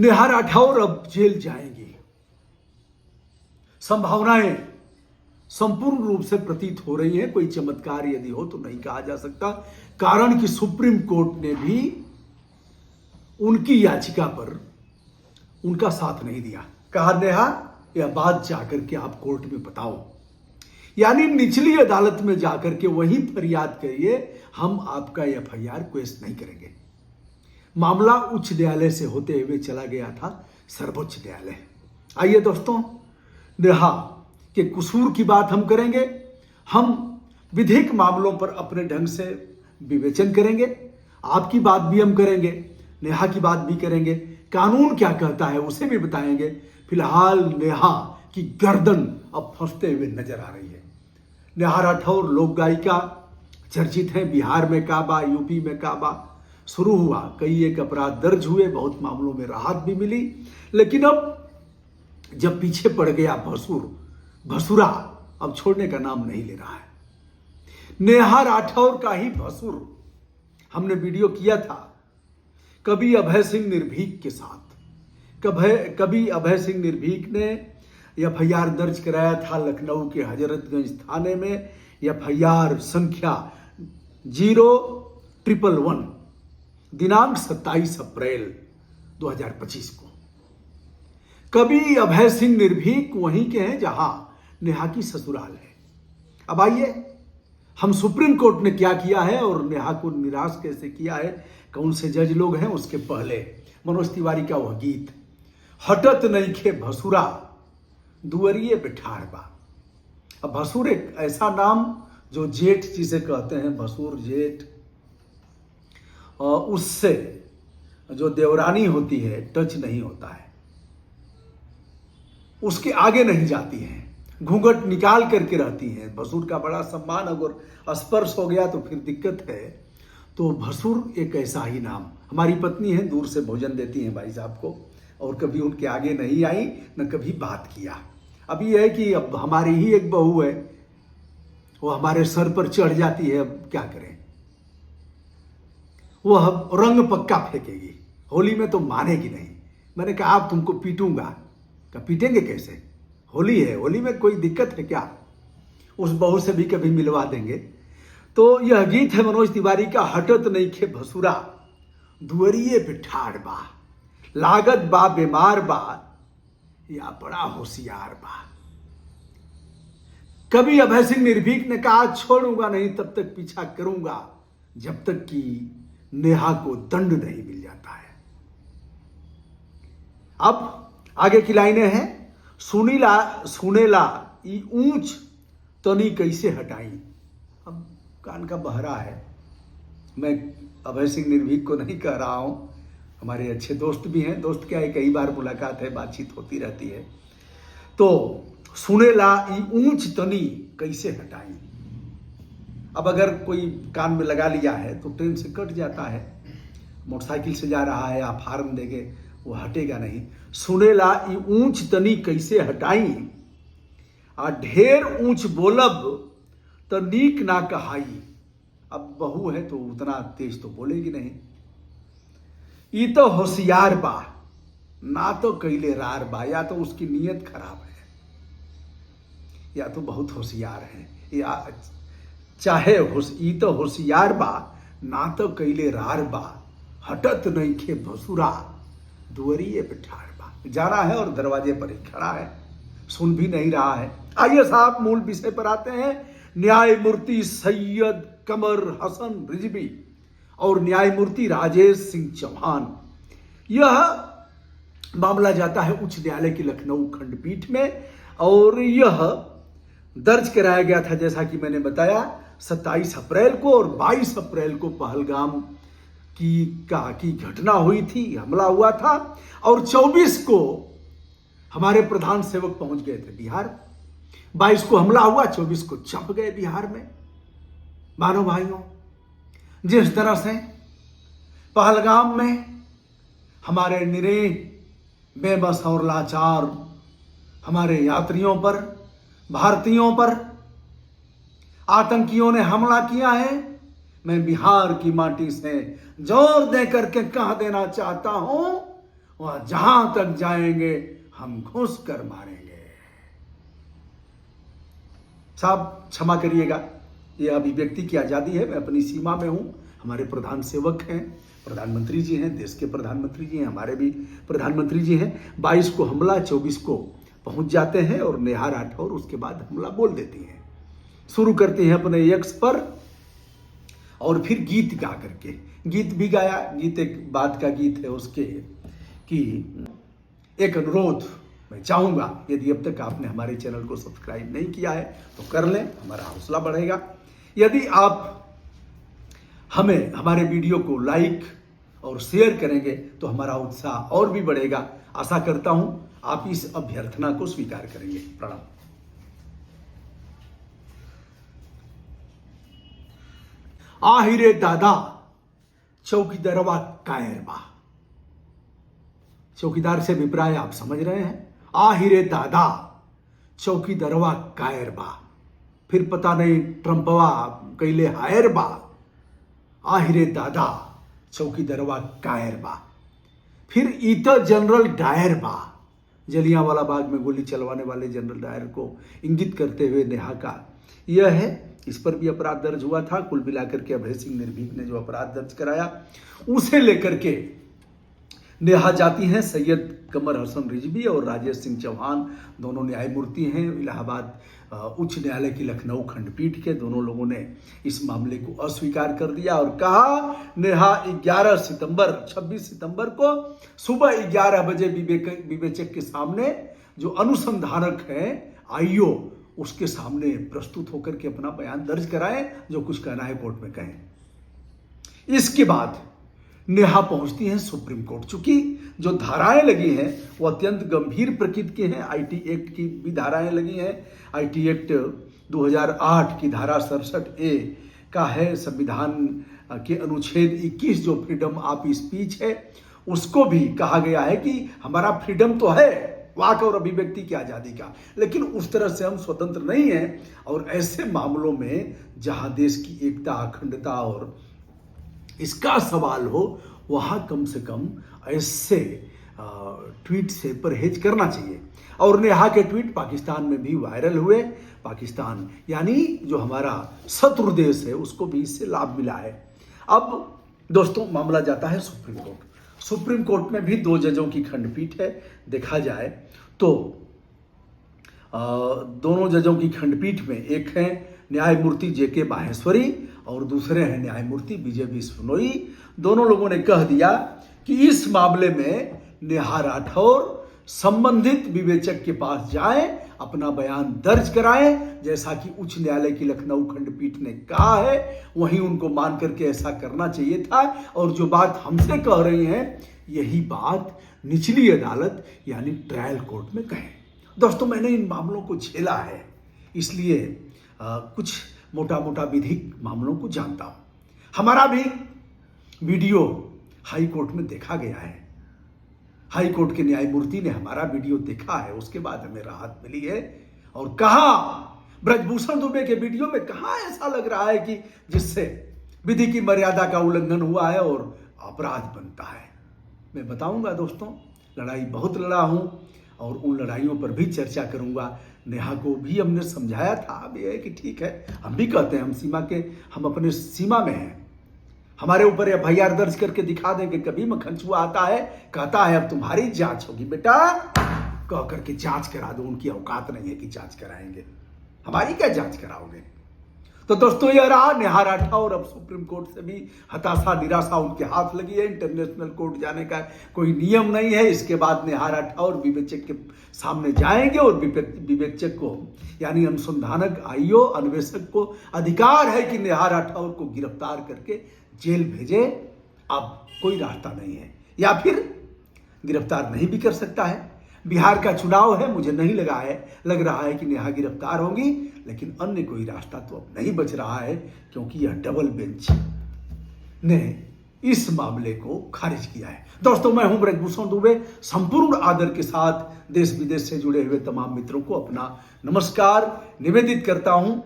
नेहा राठौर अब जेल जाएंगी। संभावनाएं संपूर्ण रूप से प्रतीत हो रही हैं। कोई चमत्कार यदि हो तो नहीं कहा जा सकता, कारण कि सुप्रीम कोर्ट ने भी उनकी याचिका पर उनका साथ नहीं दिया। कहा नेहा यह बात जाकर के आप कोर्ट में बताओ, यानी निचली अदालत में जाकर के वही फरियाद करिए, हम आपका एफआईआर क्वेश नहीं करेंगे। मामला उच्च न्यायालय से होते हुए चला गया था सर्वोच्च न्यायालय। आइए दोस्तों, नेहा के कसूर की बात हम करेंगे। हम विधिक मामलों पर अपने ढंग से विवेचन करेंगे। आपकी बात भी हम करेंगे, नेहा की बात भी करेंगे, कानून क्या कहता है उसे भी बताएंगे। फिलहाल नेहा की गर्दन अब फंसते हुए नजर आ रही है। नेहा राठौर लोक गायिका चर्चित हैं। बिहार में काबा, यूपी में काबा शुरू हुआ, कई एक अपराध दर्ज हुए, बहुत मामलों में राहत भी मिली, लेकिन अब जब पीछे पड़ गया भसुरा अब छोड़ने का नाम नहीं ले रहा है। नेहा राठौर का ही भसुर हमने वीडियो किया था कभी अभय सिंह निर्भीक के साथ। कभी अभय सिंह निर्भीक ने एफआईआर दर्ज कराया था लखनऊ के हजरतगंज थाने में, एफआईआर संख्या 0111 दिनांक 27 अप्रैल 2025 को। कभी अभय सिंह निर्भीक वहीं के हैं जहां नेहा की ससुराल है। अब आइए, हम सुप्रीम कोर्ट ने क्या किया है और नेहा को निराश कैसे किया है, कौन से जज लोग हैं, उसके पहले मनोज तिवारी का वह गीत, हटत नइखे भसुरा दुअरिए बिठाड़बा। अब भसुर एक ऐसा नाम जो जेठ जिसे कहते हैं, भसुर जेठ, उससे जो देवरानी होती है टच नहीं होता है, उसके आगे नहीं जाती हैं, घूंघट निकाल करके रहती हैं। भसुर का बड़ा सम्मान, अगर स्पर्श हो गया तो फिर दिक्कत है। तो भसुर एक ऐसा ही नाम। हमारी पत्नी है, दूर से भोजन देती हैं भाई साहब को, और कभी उनके आगे नहीं आई न कभी बात किया। अब ये है कि अब हमारी ही एक बहू है, वो हमारे सर पर चढ़ जाती है, अब क्या करें। वो रंग पक्का फेंकेगी, होली में तो मानेगी नहीं। मैंने कहा आप तुमको पीटूंगा। क्या पीटेंगे कैसे, होली है, होली में कोई दिक्कत है क्या। उस बहू से भी कभी मिलवा देंगे। तो यह गीत है मनोज तिवारी का, हटत नइखे भसुरा दुअरिए बिठाड़बा, लागत बा बीमार बा या बड़ा होशियार बा। कभी अभय सिंह निर्भीक ने कहा छोड़ूंगा नहीं तब तक पीछा करूंगा जब तक कि नेहा को दंड नहीं मिल जाता है। अब आगे की लाइनें हैं, सुनेला ई ऊंच तनी कैसे हटाई। अब कान का बहरा है, मैं अभय सिंह निर्भीक को नहीं कह रहा हूं, हमारे अच्छे दोस्त भी हैं। दोस्त क्या है, कई बार मुलाकात है, बातचीत होती रहती है। तो सुनेला ई ऊंच तनी कैसे हटाई। अब अगर कोई कान में लगा लिया है तो ट्रेन से कट जाता है, मोटरसाइकिल से जा रहा है, आप हार्न देंगे वो हटेगा नहीं। सुनेला ई ऊंच तनी कैसे हटाई, आ ढेर ऊंच बोलब तो नीक ना कहाई। अब बहू है तो उतना तेज तो बोलेगी नहीं। ई तो होशियार बा ना तो कैले रार बा, या तो उसकी नीयत खराब है या तो बहुत होशियार है, या चाहे ई तो होशियार बा ना तो कैले रार बा, हटत नइखे भसुरा दुअरिए बिठाड़बा। जाना है और दरवाजे पर ही खड़ा है, सुन भी नहीं रहा है। आइए साहब मूल विषय पर आते हैं। न्यायमूर्ति सैयद कमर हसन रिजवी और न्यायमूर्ति राजेश सिंह चौहान, यह मामला जाता है उच्च न्यायालय की लखनऊ खंडपीठ में, और यह दर्ज कराया गया था जैसा कि मैंने बताया 27 अप्रैल को, और 22 अप्रैल को पहलगाम की घटना हुई थी, हमला हुआ था, और 24 को हमारे प्रधान सेवक पहुंच गए थे बिहार। 22 को हमला हुआ, 24 को चंप गए बिहार में। मानो भाइयों, जिस तरह से पहलगाम में हमारे निरीह बेबस और लाचार हमारे यात्रियों पर, भारतीयों पर आतंकियों ने हमला किया है, मैं बिहार की माटी से जोर देकर के कह देना चाहता हूं, वहां जहां तक जाएंगे हम घुस कर मारेंगे। साहब क्षमा करिएगा, यह अभिव्यक्ति की आज़ादी है, मैं अपनी सीमा में हूँ। हमारे प्रधान सेवक हैं, प्रधानमंत्री जी हैं, देश के प्रधानमंत्री जी हैं, हमारे भी प्रधानमंत्री जी हैं। 22 को हमला, 24 को पहुंच जाते हैं और नेहा राठौर उसके बाद हमला बोल देती हैं। शुरू करते हैं अपने यक्स पर और फिर गीत गा करके, गीत भी गाया। गीत एक बात का गीत है उसके कि एक अनुरोध मैं चाहूँगा, यदि अब तक आपने हमारे चैनल को सब्सक्राइब नहीं किया है तो कर लें, हमारा हौसला बढ़ेगा। यदि आप हमें हमारे वीडियो को लाइक और शेयर करेंगे तो हमारा उत्साह और भी बढ़ेगा। आशा करता हूं आप इस अभ्यर्थना को स्वीकार करेंगे। प्रणाम। आहिरे दादा चौकीदारवा कायर बा। चौकीदार से अभिप्राय आप समझ रहे हैं। आहिरे दादा चौकीदारवा कायर बा, फिर पता नहीं ट्रंपवा कैले हायर बा। आहिरे दादा चौकीदारवा कायर बा, फिर ईता जनरल डायर बा। जलियांवाला बाग में गोली चलवाने वाले जनरल डायर को इंगित करते हुए नेहा का यह है। इस पर भी अपराध दर्ज हुआ था। कुल मिलाकर के अभय सिंह निर्भीक ने जो अपराध दर्ज कराया उसे लेकर के नेहा जाती हैं। सैयद कमर हसन रिजवी और राजेश सिंह चौहान दोनों न्यायमूर्ति हैं इलाहाबाद उच्च न्यायालय की लखनऊ खंडपीठ के। दोनों लोगों ने इस मामले को अस्वीकार कर दिया और कहा नेहा 26 सितंबर को सुबह 11 बजे विवेचक के सामने जो अनुसंधानक हैं आईओ उसके सामने प्रस्तुत होकर के अपना बयान दर्ज कराएं, जो कुछ कहना है कोर्ट में कहें। इसके बाद नेहा पहुंचती हैं सुप्रीम कोर्ट। चूंकि जो धाराएं लगी हैं वो अत्यंत गंभीर प्रकृति की हैं। आईटी एक्ट की भी धाराएं लगी हैं। आईटी एक्ट 2008 की धारा 67A का है। संविधान के अनुच्छेद 21 जो फ्रीडम ऑफ स्पीच है उसको भी कहा गया है कि हमारा फ्रीडम तो है वाक और अभिव्यक्ति की आज़ादी का, लेकिन उस तरह से हम स्वतंत्र नहीं हैं। और ऐसे मामलों में जहां देश की एकता, अखंडता और इसका सवाल हो वहां कम से कम ऐसे ट्वीट से परहेज करना चाहिए। और नेहा के ट्वीट पाकिस्तान में भी वायरल हुए। पाकिस्तान यानी जो हमारा शत्रु देश है उसको भी इससे लाभ मिला है। अब दोस्तों मामला जाता है सुप्रीम कोर्ट। सुप्रीम कोर्ट में भी 2 जजों की खंडपीठ है। देखा जाए तो दोनों जजों की खंडपीठ में एक है न्यायमूर्ति जेके माहेश्वरी और दूसरे हैं न्यायमूर्ति विजय बिश्नोई। दोनों लोगों ने कह दिया कि इस मामले में नेहा राठौर संबंधित विवेचक के पास जाएं, अपना बयान दर्ज कराएं, जैसा कि उच्च न्यायालय की लखनऊ खंडपीठ ने कहा है वहीं उनको मान करके ऐसा करना चाहिए था। और जो बात हमसे कह रही हैं यही बात निचली अदालत यानी ट्रायल कोर्ट में कहें। दोस्तों मैंने इन मामलों को झेला है, इसलिए कुछ मोटा मोटा विधिक मामलों को जानता हूं। हमारा भी वीडियो हाई कोर्ट में देखा गया है। हाई कोर्ट के न्यायमूर्ति ने हमारा वीडियो देखा है, उसके बाद हमें राहत मिली है। और कहा ब्रजभूषण दुबे के वीडियो में कहां ऐसा लग रहा है कि जिससे विधि की मर्यादा का उल्लंघन हुआ है और अपराध बनता है। मैं बताऊंगा दोस्तों, लड़ाई बहुत लड़ा हूं और उन लड़ाइयों पर भी चर्चा करूंगा। नेहा को भी हमने समझाया था। अब यह है कि ठीक है, हम भी कहते हैं हम अपने सीमा में हैं। हमारे ऊपर एफआईआर दर्ज करके दिखा दें कि कभी मखनचुआ आता है, कहता है अब तुम्हारी जांच होगी बेटा, कह करके जांच करा दो। उनकी औकात नहीं है कि जांच कराएंगे, हमारी क्या जांच कराओगे। तो दोस्तों यह रहा नेहा राठौर। अब सुप्रीम कोर्ट से भी हताशा निराशा उनके हाथ लगी है। इंटरनेशनल कोर्ट जाने का कोई नियम नहीं है। इसके बाद नेहा राठौर विवेचक के सामने जाएंगे और विवेचक को यानी अनुसंधानक आईओ अन्वेषक को अधिकार है कि नेहा राठौर को गिरफ्तार करके जेल भेजे। अब कोई रास्ता नहीं है, या फिर गिरफ्तार नहीं भी कर सकता है। बिहार का चुनाव है, मुझे नहीं लग रहा है कि नेहा गिरफ्तार होंगी, लेकिन अन्य कोई रास्ता तो अब नहीं बच रहा है, क्योंकि यह डबल बेंच ने इस मामले को खारिज किया है। दोस्तों मैं हूं ब्रजभूषण दुबे। संपूर्ण आदर के साथ देश विदेश से जुड़े हुए तमाम मित्रों को अपना नमस्कार निवेदित करता हूं।